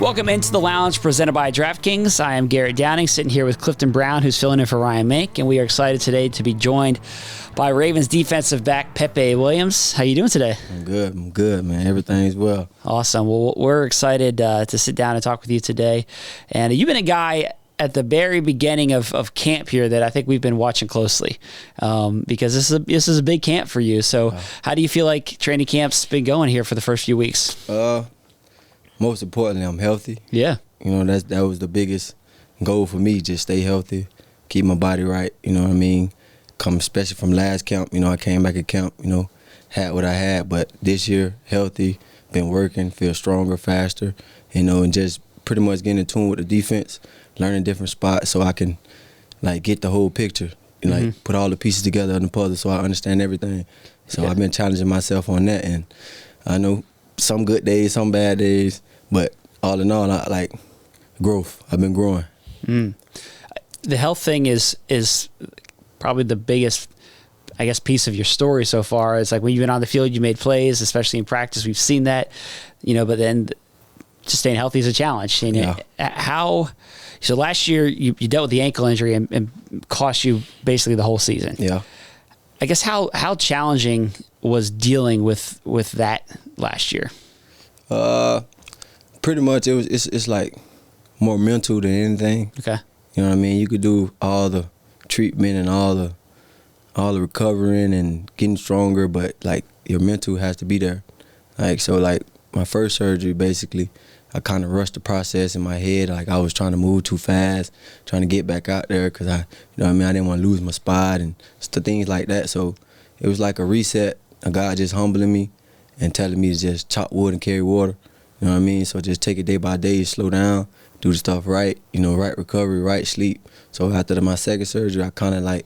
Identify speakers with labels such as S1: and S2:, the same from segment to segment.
S1: Welcome into the lounge presented by DraftKings. I am Garrett Downing, sitting here with Clifton Brown, who's filling in for Ryan Mink, and we are excited today to be joined by Ravens defensive back Pepe Williams. How you doing today?
S2: I'm good, man. Everything's well.
S1: Awesome. Well, we're excited to sit down and talk with you today. And you've been a guy at the very beginning of camp here that I think we've been watching closely because this is a big camp for you. So how do you feel like training camp's been going here for the first few weeks?
S2: Most importantly, I'm healthy.
S1: Yeah.
S2: You know, that was the biggest goal for me, just stay healthy, keep my body right, you know what I mean? Especially from last camp, you know, I came back at camp, you know, had what I had, but this year, healthy, been working, feel stronger, faster, you know, and just pretty much getting in tune with the defense, learning different spots so I can, like, get the whole picture, and, like, put all the pieces together in the puzzle so I understand everything. So I've been challenging myself on that, and I know some good days, some bad days, but all in all, I like growth. I've been growing.
S1: The health thing is probably the biggest, I guess, piece of your story so far. It's like when you've been on the field, you made plays, especially in practice. We've seen that, you know, but then just staying healthy is a challenge. And so last year you dealt with the ankle injury and cost you basically the whole season.
S2: Yeah.
S1: I guess how challenging was dealing with that last year?
S2: Pretty much it's like more mental than anything.
S1: Okay.
S2: You know what I mean? You could do all the treatment and all the recovering and getting stronger, but like your mental has to be there. Like so, like my first surgery, basically, I kind of rushed the process in my head. Like I was trying to move too fast, trying to get back out there because I didn't want to lose my spot and things like that. So it was like a reset. A guy just humbling me and telling me to just chop wood and carry water. You know what I mean? So just take it day by day, slow down, do the stuff right, you know, right recovery, right sleep. So after my second surgery, I kind of like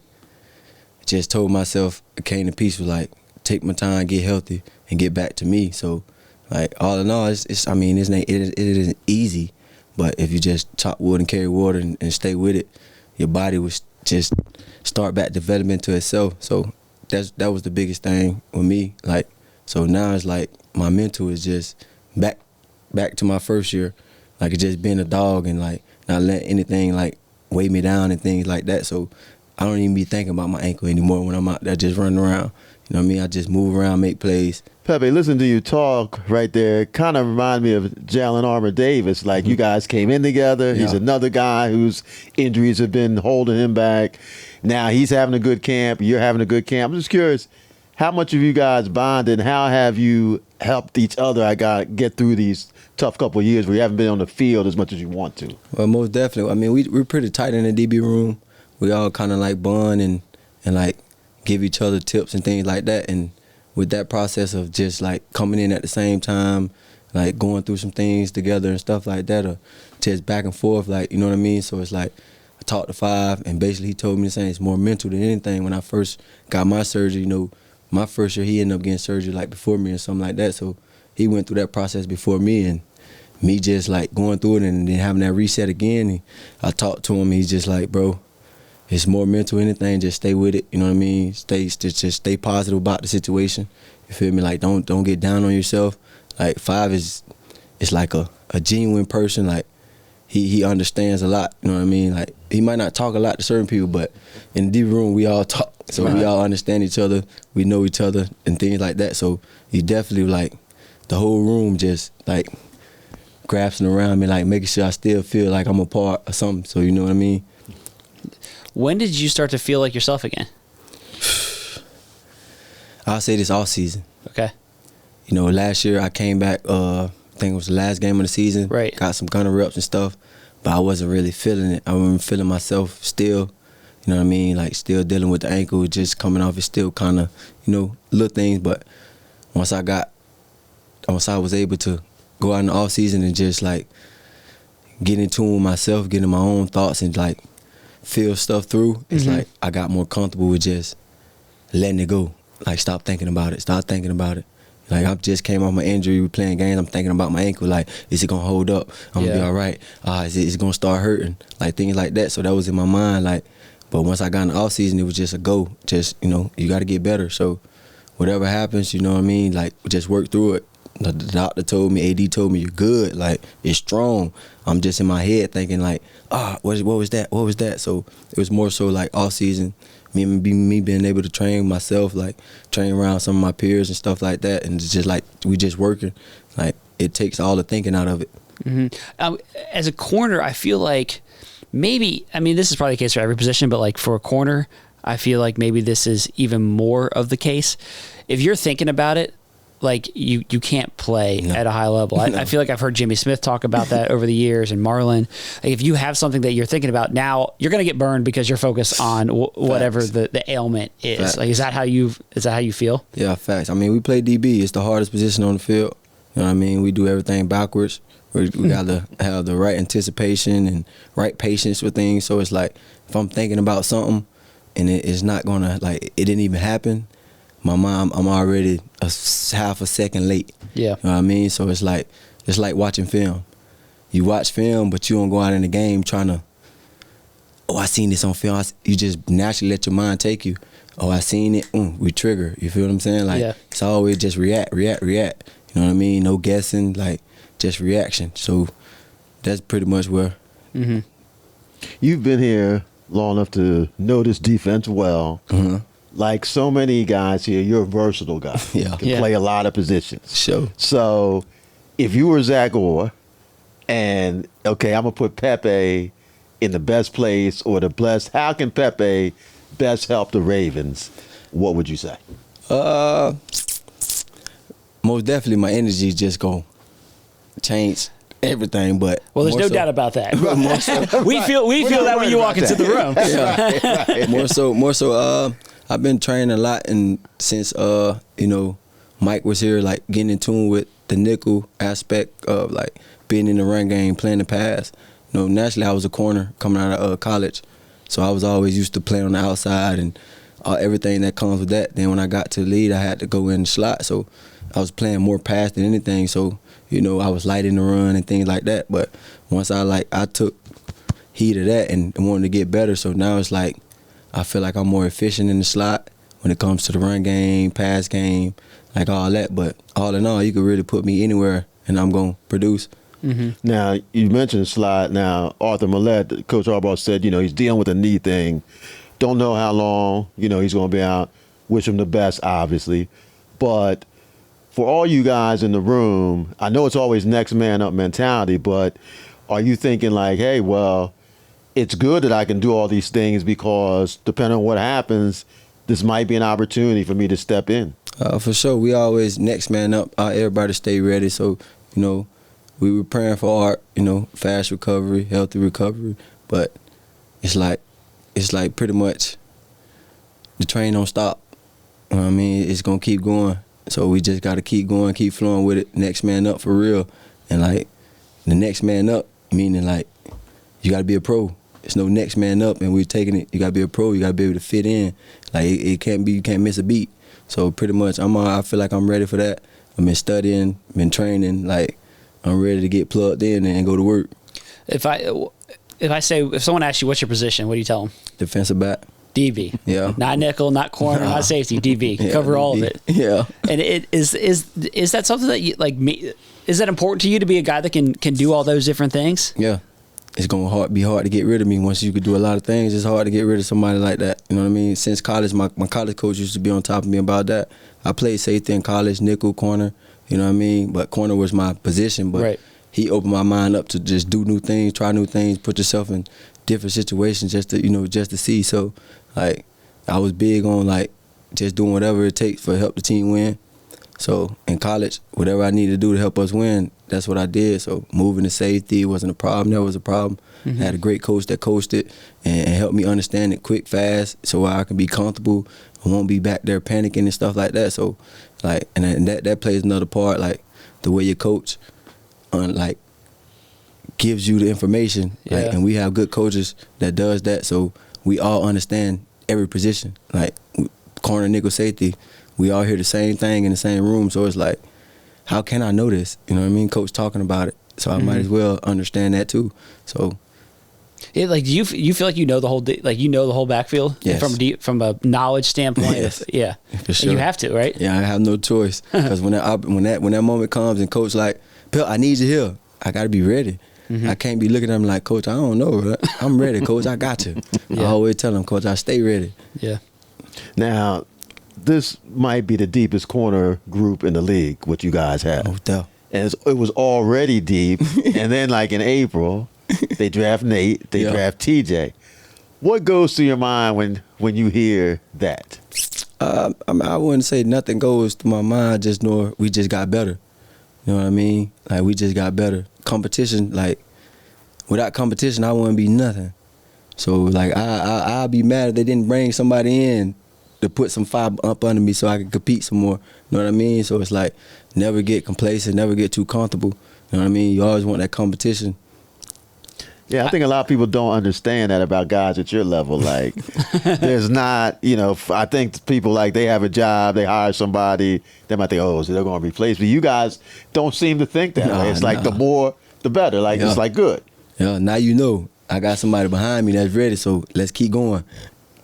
S2: just told myself, I came to peace with like, take my time, get healthy, and get back to me. So like all in all, it isn't easy, but if you just chop wood and carry water and stay with it, your body will just start back developing to itself. So that was the biggest thing with me. Like, so now it's like my mental is just back to my first year, like it's just being a dog and like not letting anything like weigh me down and things like that. So I don't even be thinking about my ankle anymore when I'm out there just running around. You know what I mean? I just move around, make plays.
S3: Pepe, listen to you talk right there. Kind of remind me of Jalen Armour-Davis. Like you guys came in together. He's another guy whose injuries have been holding him back. Now he's having a good camp. You're having a good camp. I'm just curious, how much of you guys bonded and how have you helped each other get through these tough couple of years where you haven't been on the field as much as you want to?
S2: Well, most definitely. I mean, we're pretty tight in the DB room. We all kind of like bond and like give each other tips and things like that. And with that process of just like coming in at the same time, like going through some things together and stuff like that, or just back and forth, like, you know what I mean? So it's like I talked to Five, and basically he told me the same. It's more mental than anything. When I first got my surgery, you know, my first year he ended up getting surgery like before me or something like that. So he went through that process before me, and me just like going through it and then having that reset again. And I talked to him, he's just like, bro, it's more mental than anything. Just stay with it. You know what I mean? Just stay positive about the situation. You feel me? Like don't get down on yourself. Like Five is like a genuine person. Like he understands a lot. You know what I mean? Like he might not talk a lot to certain people, but in the deep room we all talk. So we all understand each other. We know each other and things like that. So he definitely like the whole room just like grasping around me, like making sure I still feel like I'm a part of something. So you know what I mean?
S1: When did you start to feel like yourself again?
S2: I'll say this all season.
S1: Okay.
S2: You know, last year I came back, I think it was the last game of the season.
S1: Right.
S2: Got some gunner reps and stuff, but I wasn't really feeling it. I wasn't feeling myself still. You know what I mean? Like still dealing with the ankle, just coming off. It's still kind of, you know, little things. But once I was able to go out in the off season and just like get in tune with myself, getting my own thoughts and like feel stuff through, it's like I got more comfortable with just letting it go. Like stop thinking about it. Like I just came off my injury, we playing games, I'm thinking about my ankle, like, is it gonna hold up? I'm gonna be all right. Is it gonna start hurting? Like things like that. So that was in my mind, like, but once I got in the off season, it was just a go. Just, you know, you gotta get better. So whatever happens, you know what I mean? Like just work through it. The doctor told me, AD told me, you're good. Like, it's strong. I'm just in my head thinking like, what was that? What was that? So it was more so like all season, me being able to train myself, like train around some of my peers and stuff like that, and it's just like we just working. Like, it takes all the thinking out of it.
S1: Mm-hmm. As a corner, I feel like maybe, I mean, this is probably the case for every position, but like for a corner, I feel like maybe this is even more of the case. If you're thinking about it, like you can't play at a high level. I feel like I've heard Jimmy Smith talk about that over the years, and Marlon. Like, if you have something that you're thinking about now, you're going to get burned because you're focused on whatever the ailment is.
S2: Facts.
S1: Like, is that how you feel?
S2: Yeah, facts. I mean, we play DB. It's the hardest position on the field. You know what I mean? We do everything backwards. We got to have the right anticipation and right patience with things. So it's like, if I'm thinking about something and it's not going to, like, it didn't even happen, I'm already half a second late.
S1: Yeah.
S2: You know what I mean? So it's like watching film. You watch film, but you don't go out in the game trying to, I seen this on film. You just naturally let your mind take you. I seen it. We trigger. You feel what I'm saying? Like, It's always just react. You know what I mean? No guessing, like, just reaction. So that's pretty much where.
S1: Mm-hmm.
S3: You've been here long enough to know this defense well.
S2: Mm-hmm.
S3: Like so many guys here, you're a versatile guy.
S2: Yeah.
S3: You can play a lot of positions.
S2: Sure.
S3: So if you were Zach Orr and, okay, I'm going to put Pepe in the best place or the best, how can Pepe best help the Ravens? What would you say?
S2: Most definitely my energy just going to change everything, but
S1: there's no doubt about that. we feel that when you walk into the room.
S2: Yeah. More so I've been training a lot, and since Mike was here, like getting in tune with the nickel aspect of like being in the run game, playing the pass. Naturally I was a corner coming out of college, so I was always used to playing on the outside and everything that comes with that. Then when I got to the lead, I had to go in the slot, so I was playing more pass than anything. So I was light in the run and things like that. But once I took heed of that and wanted to get better, so now it's like I feel like I'm more efficient in the slot when it comes to the run game, pass game, like all that. But all in all, you could really put me anywhere and I'm going to produce.
S1: Mm-hmm.
S3: Now, you mentioned slot. Now, Arthur Millette, Coach Harbaugh said, he's dealing with a knee thing. Don't know how long, he's going to be out. Wish him the best, obviously. But for all you guys in the room, I know it's always next man up mentality, but are you thinking like, hey, well, it's good that I can do all these things because depending on what happens, this might be an opportunity for me to step in?
S2: For sure. We always next man up. Everybody stay ready. So, we were praying for Art, fast recovery, healthy recovery. But it's like pretty much the train don't stop. You know what I mean? It's going to keep going. So we just got to keep going, keep flowing with it. Next man up for real. And like the next man up, meaning like you got to be a pro. It's no next man up and we're taking it. You got to be a pro. You got to be able to fit in. Like you can't miss a beat. So pretty much I feel like I'm ready for that. I've been studying, been training. Like I'm ready to get plugged in and go to work.
S1: If someone asks you what's your position, what do you tell them?
S2: Defensive back.
S1: DB.
S2: Yeah.
S1: Not nickel, not corner, not safety. DB.
S2: Yeah,
S1: Cover all
S2: DB.
S1: of it.
S2: Yeah.
S1: And it is that something that you like? Is that important to you to be a guy that can do all those different things?
S2: Yeah. It's gonna be hard to get rid of me. Once you could do a lot of things, it's hard to get rid of somebody like that. You know what I mean? Since college, my college coach used to be on top of me about that. I played safety in college, nickel, corner. You know what I mean? But corner was my position. But
S1: right.
S2: He opened my mind up to just do new things, try new things, put yourself in different situations just to see. So like I was big on like just doing whatever it takes to help the team win. So in college, whatever I needed to do to help us win, that's what I did. So moving to safety wasn't a problem. Never was a problem.
S1: Mm-hmm.
S2: I had a great coach that coached it and helped me understand it quick, fast, so I can be comfortable. I won't be back there panicking and stuff like that. So like, and that plays another part, like the way you coach, like gives you the information.
S1: Yeah.
S2: Like, and we have good coaches that does that. So we all understand every position. Like corner, nickel, safety, we all hear the same thing in the same room. So it's like, how can I know this? You know what I mean? Coach talking about it. So I might as well understand that too. So
S1: Like, do you feel like you know the whole backfield?
S2: Yes.
S1: From a knowledge standpoint?
S2: Yes.
S1: Yeah.
S2: For sure.
S1: You have to, right?
S2: Yeah, I have no choice. Because when that moment comes and coach like, Pep, I need you here, I got to be ready. I can't be looking at him like, Coach, I don't know. I'm ready, Coach. I got you. I always tell him, Coach, I stay ready.
S1: Yeah.
S3: Now, this might be the deepest corner group in the league, what you guys have.
S2: Oh, duh.
S3: And it was already deep. And then, like in April, they draft Nate, they draft TJ. What goes through your mind when you hear that?
S2: I wouldn't say nothing goes through my mind, just know we just got better. You know what I mean? Like, we just got better. Competition, like, without competition, I wouldn't be nothing. So, like, I'd be mad if they didn't bring somebody in to put some fire up under me so I could compete some more. You know what I mean? So it's like, never get complacent, never get too comfortable. You know what I mean? You always want that competition.
S3: Yeah, I think a lot of people don't understand that about guys at your level. Like, there's not, I think people, like, they have a job, they hire somebody, they might think, oh, so they're going to replace me. You guys don't seem to think that way. It's like the more, the better. Like, it's like good.
S2: Yeah, now you know. I got somebody behind me that's ready, so let's keep going.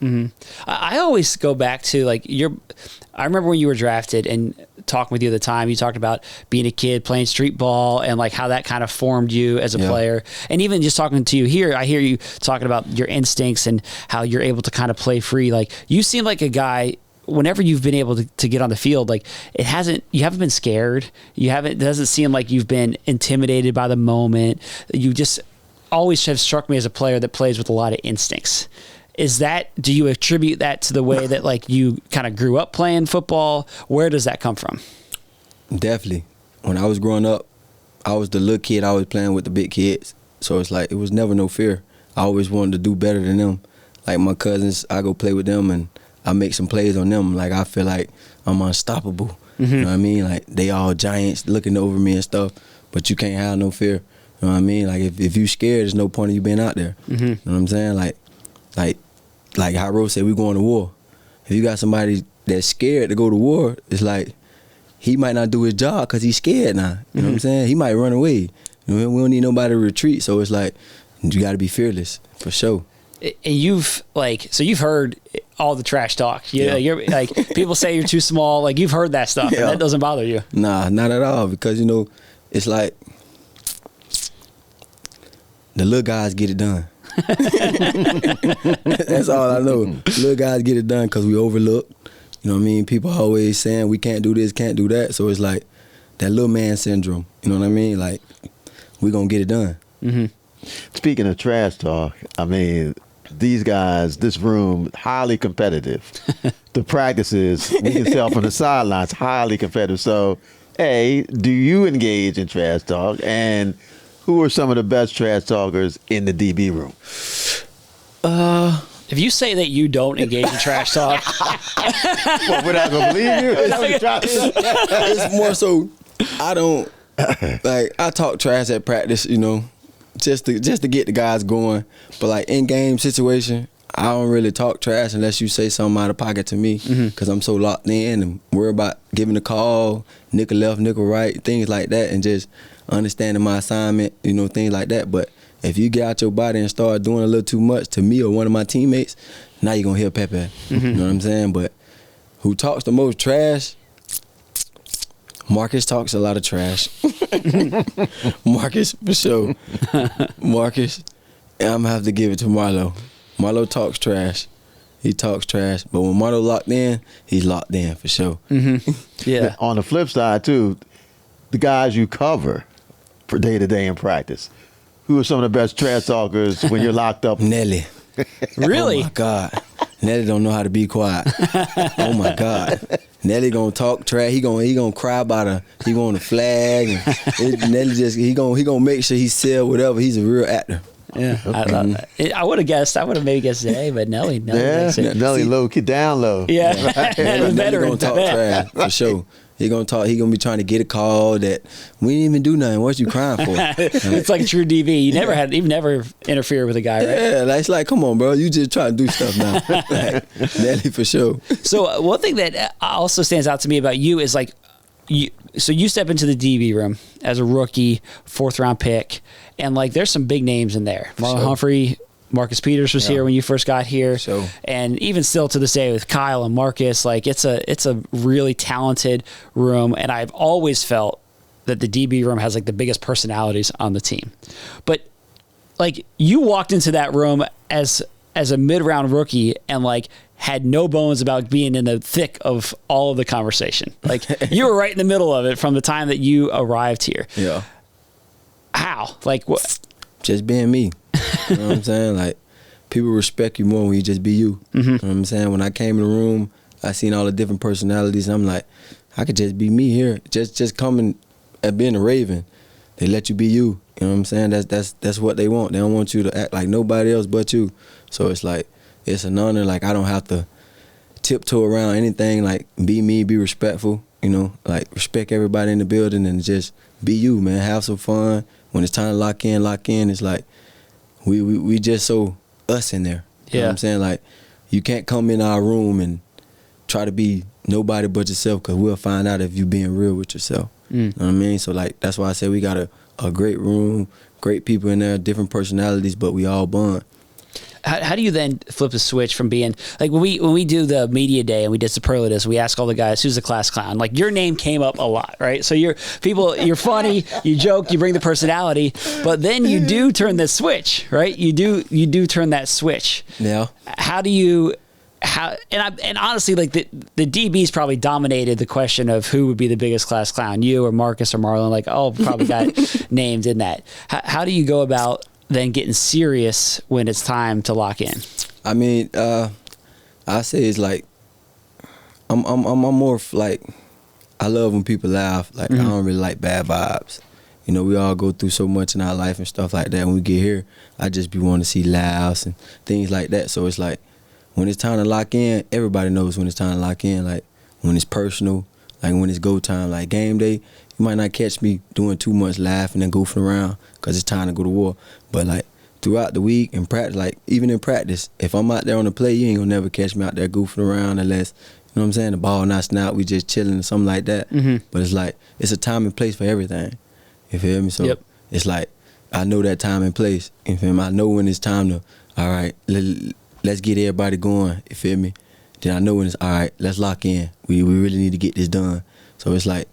S1: Mm-hmm. I always go back to, like, I remember when you were drafted and talking with you at the time, you talked about being a kid playing street ball and like how that kind of formed you as a player. And even just talking to you here, I hear you talking about your instincts and how you're able to kind of play free. Like, you seem like a guy, whenever you've been able to get on the field, like, you haven't been scared. It doesn't seem like you've been intimidated by the moment. You just always have struck me as a player that plays with a lot of instincts. Do you attribute that to the way that, like, you kind of grew up playing football? Where does that come from?
S2: Definitely. When I was growing up, I was the little kid always playing with the big kids. So it's like, it was never no fear. I always wanted to do better than them. Like, my cousins, I go play with them and I make some plays on them. Like, I feel like I'm unstoppable. You know what I mean? Like, they all giants looking over me and stuff, but you can't have no fear. You know what I mean? Like, if you scared, there's no point of you being out there. You know what I'm saying? Like how Rose said, we going to war. If you got somebody that's scared to go to war, it's like, he might not do his job because he's scared now. You know what I'm saying? He might run away. We don't need nobody to retreat. So it's like, you got to be fearless, for sure.
S1: And you've heard all the trash talk. You're like, people say you're too small. Like, you've heard that stuff, and that doesn't bother you.
S2: Nah, not at all, because, it's like, the little guys get it done. That's all I know. Little guys get it done because we overlook. You know what I mean? People always saying we can't do this, can't do that. So it's like that little man syndrome. You know what I mean? Like, we gonna get it done.
S3: Speaking of trash talk, I mean, these guys, this room, highly competitive. The practices, we can tell from the sidelines, highly competitive. So, do you engage in trash talk? And who are some of the best trash talkers in the DB room?
S1: If you say that you don't engage in trash talk,
S3: we're not gonna believe you.
S2: It's more so, I don't like. I talk trash at practice, just to get the guys going. But like in game situation, I don't really talk trash unless you say something out of pocket to me, because I'm so locked in and worried about giving the call, nickel left, nickel right, things like that, and just understanding my assignment, things like that. But if you get out your body and start doing a little too much to me or one of my teammates, now you're going to hear Pepe. You know what I'm saying? But who talks the most trash? Marcus talks a lot of trash. Marcus, for sure. Marcus, and I'm going to have to give it to Marlo. Marlo talks trash. He talks trash. But when Marlo locked in, he's locked in for sure.
S1: Yeah.
S3: On the flip side, too, the guys you cover for day-to-day in practice, who are some of the best trash talkers when you're locked up?
S2: Nelly.
S1: Really?
S2: Oh, my God. Nelly don't know how to be quiet. Oh, my God. Nelly gonna talk trash. He gonna cry about he want a flag. And Nelly he gonna make sure he sell whatever. He's a real actor.
S1: Yeah, I would have guessed. I would have maybe guessed today, but Nelly
S3: Nelly low, get down low.
S1: Yeah,
S2: Nelly gonna talk trash for sure. He gonna talk. He gonna be trying to get a call that we didn't even do nothing. What you crying for?
S1: It's like a true DB. You've never interfered with a guy, right?
S2: Yeah, it's like, come on, bro. You just trying to do stuff now. Nelly for sure.
S1: So one thing that also stands out to me about you is, like, so you step into the DB room as a rookie, 4th round pick, and like there's some big names in there. Marlon Humphrey, Marcus Peters was here when you first got here, and even still to this day with Kyle and Marcus, like it's a really talented room, and I've always felt that the DB room has like the biggest personalities on the team. But like you walked into that room as a mid-round rookie and like had no bones about being in the thick of all of the conversation. Like you were right in the middle of it from the time that you arrived here.
S2: Yeah.
S1: How? Like what?
S2: Just being me. You know what I'm saying? Like people respect you more when you just be you. You know what I'm saying? When I came in the room, I seen all the different personalities, and I'm like, I could just be me here. Just coming at being a Raven. They let you be you. You know what I'm saying? That's what they want. They don't want you to act like nobody else but you. So it's like, it's an honor. Like, I don't have to tiptoe around anything. Like, be me, be respectful, you know, like respect everybody in the building and just be you, man. Have some fun. When it's time to lock in. It's like, we just so us in there. You know what I'm saying? Like, you can't come in our room and try to be nobody but yourself, because we'll find out if you being real with yourself. You know what I mean? So, like, that's why I say we got a great room, great people in there, different personalities, but we all bond.
S1: How do you then flip the switch from being like when we do the media day and we did superlatives, we ask all the guys who's the class clown. Like your name came up a lot, right? So you're funny, you joke, you bring the personality, but then you do turn the switch, right? You do turn that switch.
S2: Yeah.
S1: And honestly, like the DBs probably dominated the question of who would be the biggest class clown, you or Marcus or Marlon. Like, probably got named in that. How do you go about then getting serious when it's time to lock in?
S2: I mean, I say it's like I'm more like, I love when people laugh. Like I don't really like bad vibes. You know, we all go through so much in our life and stuff like that. When we get here, I just be wanting to see laughs and things like that. So it's like, when it's time to lock in, everybody knows when it's time to lock in. Like when it's personal, like when it's go time, like game day, you might not catch me doing too much laughing and goofing around because it's time to go to war. But like throughout the week and practice, like even in practice, if I'm out there on the play, you ain't gonna never catch me out there goofing around unless, you know what I'm saying, the ball not snap, we just chilling or something like that. But it's like, it's a time and place for everything. You feel me? So it's like, I know that time and place. You feel me? I know when it's time to, all right, let's get everybody going, you feel me? Then I know when it's, all right, let's lock in. We really need to get this done. So it's like,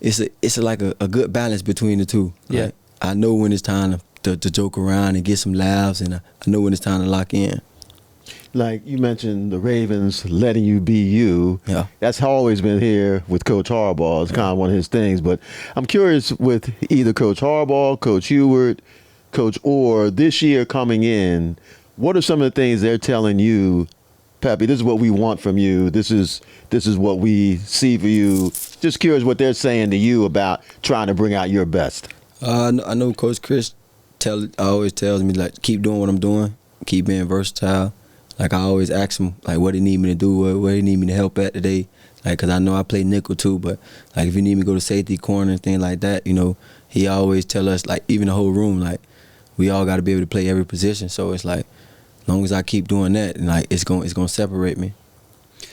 S2: it's like a good balance between the two.
S1: Yeah.
S2: Like, I know when it's time to joke around and get some laughs, and I know when it's time to lock in.
S3: Like you mentioned, the Ravens letting you be you.
S2: Yeah.
S3: That's always been here with Coach Harbaugh. It's kind of one of his things. But I'm curious with either Coach Harbaugh, Coach Heward, Coach Orr, this year coming in, what are some of the things they're telling you, Pepe, this is what we want from you. This is what we see for you. Just curious what they're saying to you about trying to bring out your best.
S2: I know Coach Chris always tells me, like, keep doing what I'm doing, keep being versatile. Like, I always ask him, like, what he need me to do, where he need me to help at today. Like, because I know I play nickel too, but, like, if you need me to go to safety corner and things like that, you know, he always tell us, like, even the whole room, like, we all got to be able to play every position. So it's like, as long as I keep doing that, and like it's gonna separate me.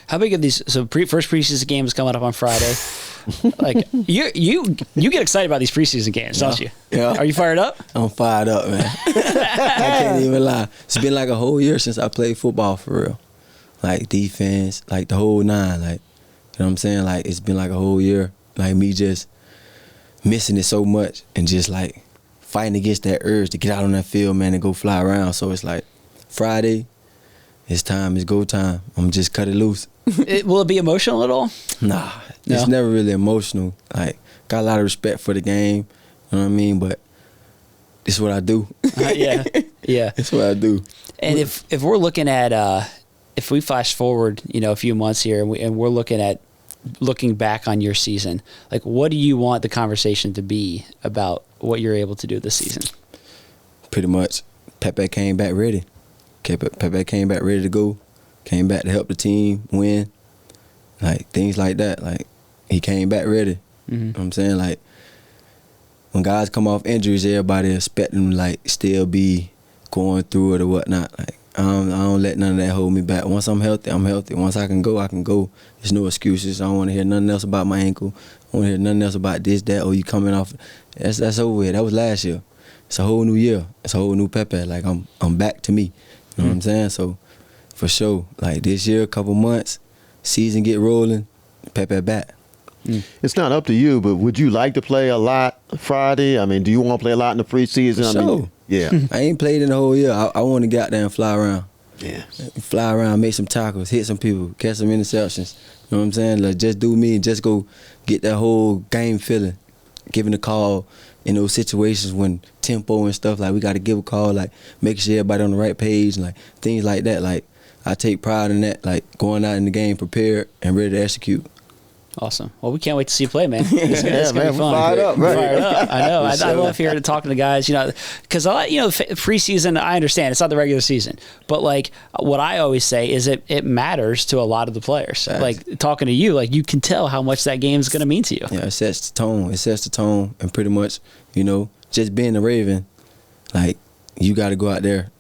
S1: How big are these? So first preseason game is coming up on Friday. Like you get excited about these preseason games, don't you?
S2: Yeah.
S1: Are you fired up?
S2: I'm fired up, man. I can't even lie. It's been like a whole year since I played football for real. Like defense, like the whole nine. Like, you know what I'm saying? Like it's been like a whole year. Like me just missing it so much and just like fighting against that urge to get out on that field, man, and go fly around. So it's like Friday, it's go time. I'm just cut it loose.
S1: Will it be emotional at all?
S2: Nah, it's never really emotional. Like, got a lot of respect for the game, you know what I mean? But it's what I do.
S1: Yeah.
S2: It's what I do.
S1: And if we're looking at, if we flash forward, you know, a few months here, and we're looking back on your season, like, what do you want the conversation to be about what you're able to do this season?
S2: Pretty much, Pepe came back ready. Pepe came back ready to go. Came back to help the team win. Like, things like that. Like, he came back ready. You know what I'm saying? Like, when guys come off injuries, everybody expect them to, like, still be going through it or whatnot. Like, I don't let none of that hold me back. Once I'm healthy, I'm healthy. Once I can go, I can go. There's no excuses. I don't want to hear nothing else about my ankle. I don't want to hear nothing else about this, that, or you coming off. That's over with. That was last year. It's a whole new year. It's a whole new Pepe. Like, I'm back to me. You know what I'm saying? So, for sure, like this year, a couple months, season get rolling, Pepe back.
S3: It's not up to you, but would you like to play a lot Friday? I mean, do you want to play a lot in the preseason?
S2: For
S3: I mean,
S2: sure.
S3: yeah.
S2: I ain't played in the whole year. I want to get out there and fly around.
S3: Yeah.
S2: Fly around, make some tackles, hit some people, catch some interceptions. You know what I'm saying? Like, just do me and just go get that whole game feeling. Giving a call in those situations when tempo and stuff, like we got to give a call, like making sure everybody on the right page, like things like that. Like, I take pride in that, like going out in the game prepared and ready to execute.
S1: Awesome. Well, we can't wait to see you play, man. It's gonna be fun.
S3: Fired up, right?
S1: Fired up. I know. I love hearing talking to guys. Because preseason. I understand it's not the regular season, but like what I always say is it matters to a lot of the players.
S2: Right.
S1: Like talking to you, like you can tell how much that game is going to mean to you.
S2: Yeah, it sets the tone. It sets the tone, and pretty much, just being a Raven, like you got to go out there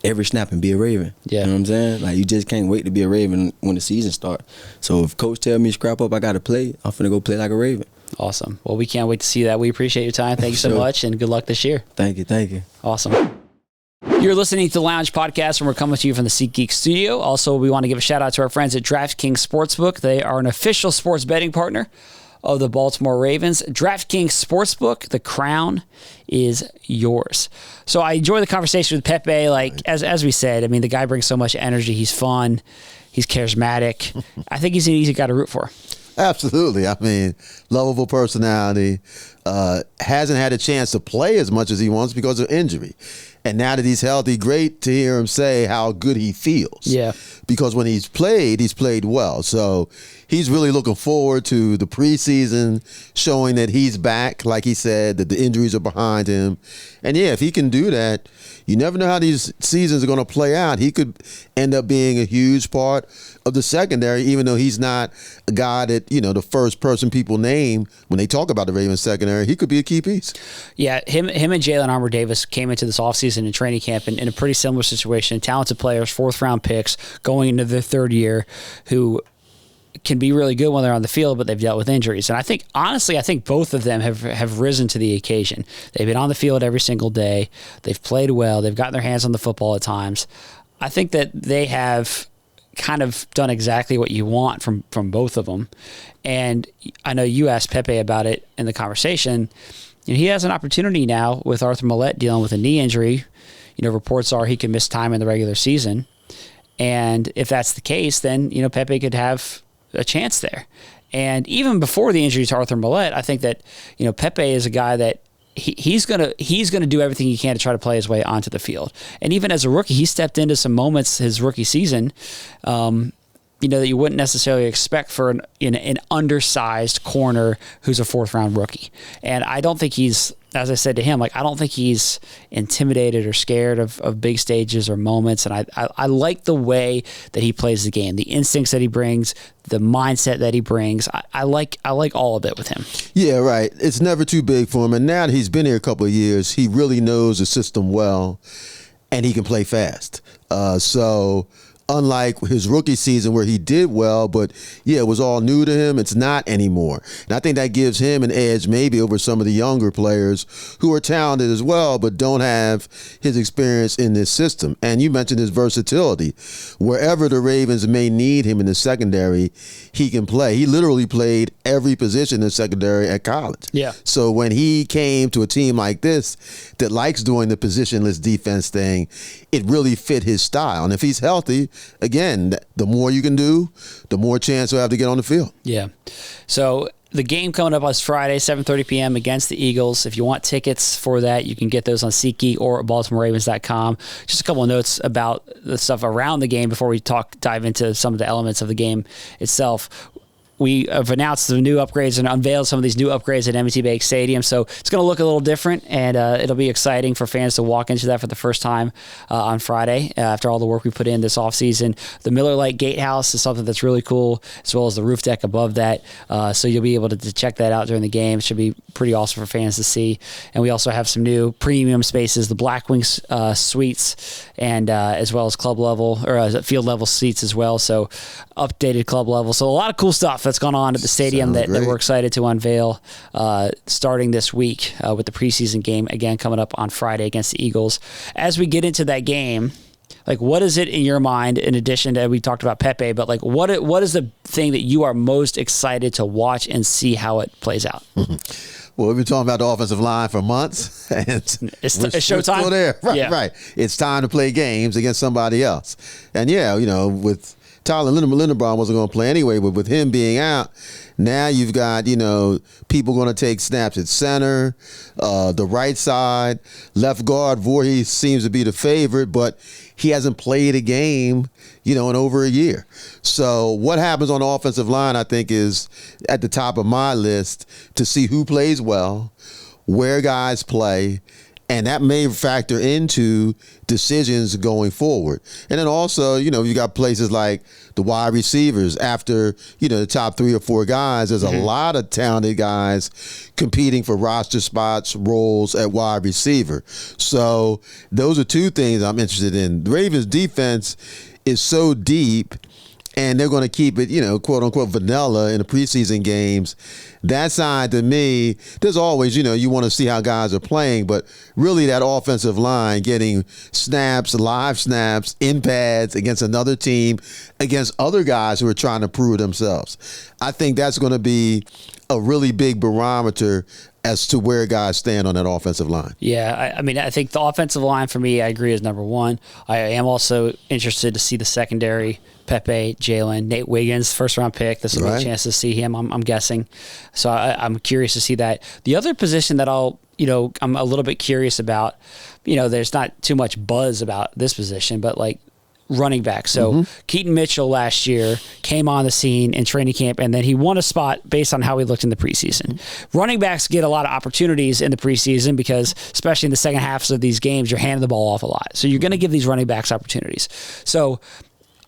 S2: every snap and be a Raven.
S1: Yeah.
S2: You know what I'm saying? Like, you just can't wait to be a Raven when the season starts. So if coach tell me scrap up, I got to play, I'm finna go play like a Raven.
S1: Awesome. Well, we can't wait to see that. We appreciate your time. Thank you so much, and good luck this year.
S2: Thank you.
S1: Awesome. You're listening to the Lounge Podcast, and we're coming to you from the SeatGeek studio. Also, we want to give a shout out to our friends at DraftKings Sportsbook. They are an official sports betting partner of the Baltimore Ravens. DraftKings Sportsbook, the crown is yours. So I enjoy the conversation with Pepe. Like, as we said, I mean, the guy brings so much energy. He's fun. He's charismatic. I think he's an easy guy to root for.
S3: Absolutely. I mean, lovable personality. Hasn't had a chance to play as much as he wants because of injury. And now that he's healthy, great to hear him say how good he feels.
S1: Yeah.
S3: Because when he's played well. So he's really looking forward to the preseason, showing that he's back, like he said, that the injuries are behind him. And yeah, if he can do that, you never know how these seasons are going to play out. He could end up being a huge part of the secondary, even though he's not a guy that, the first person people name when they talk about the Ravens secondary. He could be a key piece.
S1: Yeah, him and Jalen Armour-Davis came into this offseason in training camp in a pretty similar situation. Talented players, fourth-round picks, going into their third year, who can be really good when they're on the field, but they've dealt with injuries. And I think both of them have risen to the occasion. They've been on the field every single day. They've played well. They've gotten their hands on the football at times. I think that they have kind of done exactly what you want from both of them. And I know you asked Pepe about it in the conversation. He has an opportunity now with Arthur Millette dealing with a knee injury. Reports are he could miss time in the regular season. And if that's the case, then, Pepe could have a chance there. And even before the injury to Arthur Millette, I think that, Pepe is a guy that he's gonna do everything he can to try to play his way onto the field. And even as a rookie, he stepped into some moments his rookie season, that you wouldn't necessarily expect for an undersized corner who's a fourth-round rookie. And I don't think he's, as I said to him, I don't think he's intimidated or scared of big stages or moments. And I like the way that he plays the game, the instincts that he brings, the mindset that he brings. I like all of it with him. Yeah, right. It's never too big for him. And now that he's been here a couple of years, he really knows the system well, and he can play fast. So unlike his rookie season where he did well, but yeah, it was all new to him. It's not anymore. And I think that gives him an edge maybe over some of the younger players who are talented as well, but don't have his experience in this system. And you mentioned his versatility. Wherever the Ravens may need him in the secondary, he can play. He literally played every position in the secondary at college. Yeah. So when he came to a team like this that likes doing the positionless defense thing, it really fit his style. And if he's healthy, again, the more you can do, the more chance you'll have to get on the field. Yeah. So the game coming up on Friday, 7:30 p.m. against the Eagles. If you want tickets for that, you can get those on SeatGeek or at BaltimoreRavens.com. Just a couple of notes about the stuff around the game before we dive into some of the elements of the game itself. we have announced the new upgrades and unveiled some of these new upgrades at M&T Bank Stadium. So it's going to look a little different, and it'll be exciting for fans to walk into that for the first time on Friday after all the work we put in this offseason. The Miller Lite Gatehouse is something that's really cool, as well as the roof deck above that. So you'll be able to check that out during the game. It should be pretty awesome for fans to see. And we also have some new premium spaces, the Black Wings suites, and as well as club level or field level seats as well. So updated club level. So a lot of cool stuff that's gone on at the stadium that we're excited to unveil starting this week with the preseason game, again, coming up on Friday against the Eagles. As we get into that game, like, what is it in your mind, in addition to, we talked about Pepe, but like, what is the thing that you are most excited to watch and see how it plays out?
S3: Well, we've been talking about the offensive line for months, and
S1: it's showtime.
S3: We're still there. Right, right. It's time to play games against somebody else. And yeah, with Tyler Linderbaum wasn't going to play anyway, but with him being out, now you've got, people going to take snaps at center, the right side, left guard. Voorhees seems to be the favorite, but he hasn't played a game, in over a year. So what happens on the offensive line, I think, is at the top of my list to see who plays well, where guys play, and that may factor into decisions going forward. And then also, you got places like the wide receivers. After, the top 3 or 4 guys, there's a lot of talented guys competing for roster spots, roles at wide receiver. So those are 2 things I'm interested in. The Ravens defense is so deep, and they're going to keep it, quote unquote, vanilla in the preseason games. That side, to me, there's always, you want to see how guys are playing, but really that offensive line getting snaps, live snaps, in pads against another team, against other guys who are trying to prove themselves. I think that's going to be a really big barometer as to where guys stand on that offensive line.
S1: Yeah, I think the offensive line for me, I agree, is number 1. I am also interested to see the secondary. Pepe, Jalen, Nate Wiggins, first-round pick. This will be a chance to see him, I'm guessing. So I'm curious to see that. The other position that I'm a little bit curious about, there's not too much buzz about this position, but like running back. So Keaton Mitchell last year came on the scene in training camp, and then he won a spot based on how he looked in the preseason. Running backs get a lot of opportunities in the preseason because, especially in the second halves of these games, you're handing the ball off a lot. So you're going to give these running backs opportunities. So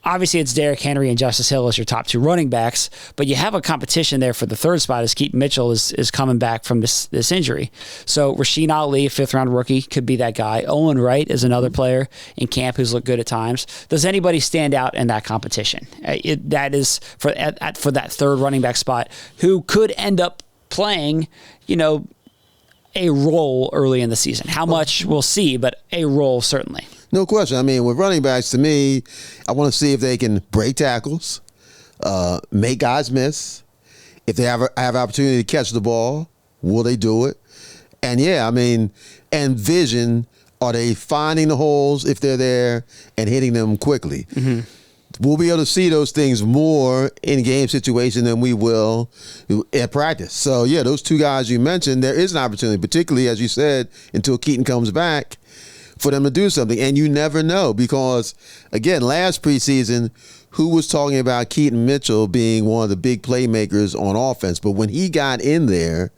S1: obviously, it's Derrick Henry and Justice Hill as your top 2 running backs, but you have a competition there for the 3rd spot as Keaton Mitchell is coming back from this injury. So Rasheen Ali, 5th-round rookie, could be that guy. Owen Wright is another player in camp who's looked good at times. Does anybody stand out in that competition? That is for that 3rd running back spot, who could end up playing, a role early in the season. How much we'll see, but a role certainly.
S3: No question. I mean, with running backs, to me, I want to see if they can break tackles, make guys miss. If they have opportunity to catch the ball, will they do it? And and vision, are they finding the holes if they're there and hitting them quickly? We'll be able to see those things more in game situation than we will at practice. So, yeah, those 2 guys you mentioned, there is an opportunity, particularly, as you said, until Keaton comes back, for them to do something. And you never know because, again, last preseason, who was talking about Keaton Mitchell being one of the big playmakers on offense? But when he got in there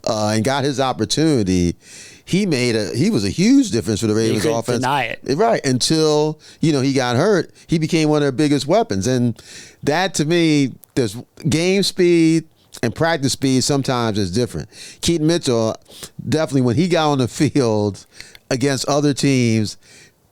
S3: and got his opportunity, he was a huge difference for the Ravens offense. You couldn't
S1: deny it.
S3: Right. Until, he got hurt, he became one of their biggest weapons. And that, to me, there's game speed and practice speed sometimes is different. Keaton Mitchell, definitely when he got on the field against other teams,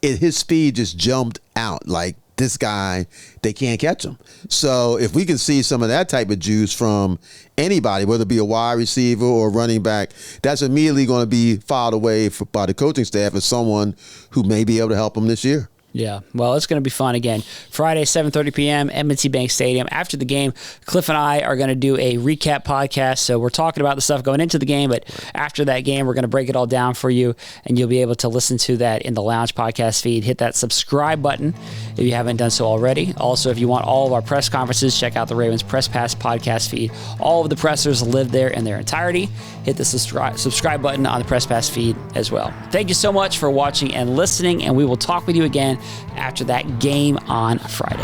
S3: his speed just jumped out. Like, this guy, they can't catch him. So if we can see some of that type of juice from anybody, whether it be a wide receiver or a running back, that's immediately going to be filed away by the coaching staff as someone who may be able to help them this year.
S1: Yeah, well, it's going to be fun again. Friday, 7:30 p.m., M&T Bank Stadium. After the game, Cliff and I are going to do a recap podcast. So we're talking about the stuff going into the game, but after that game, we're going to break it all down for you, and you'll be able to listen to that in the Lounge podcast feed. Hit that subscribe button if you haven't done so already. Also, if you want all of our press conferences, check out the Ravens Press Pass podcast feed. All of the pressers live there in their entirety. Hit the subscribe button on the Press Pass feed as well. Thank you so much for watching and listening, and we will talk with you again after that game on Friday.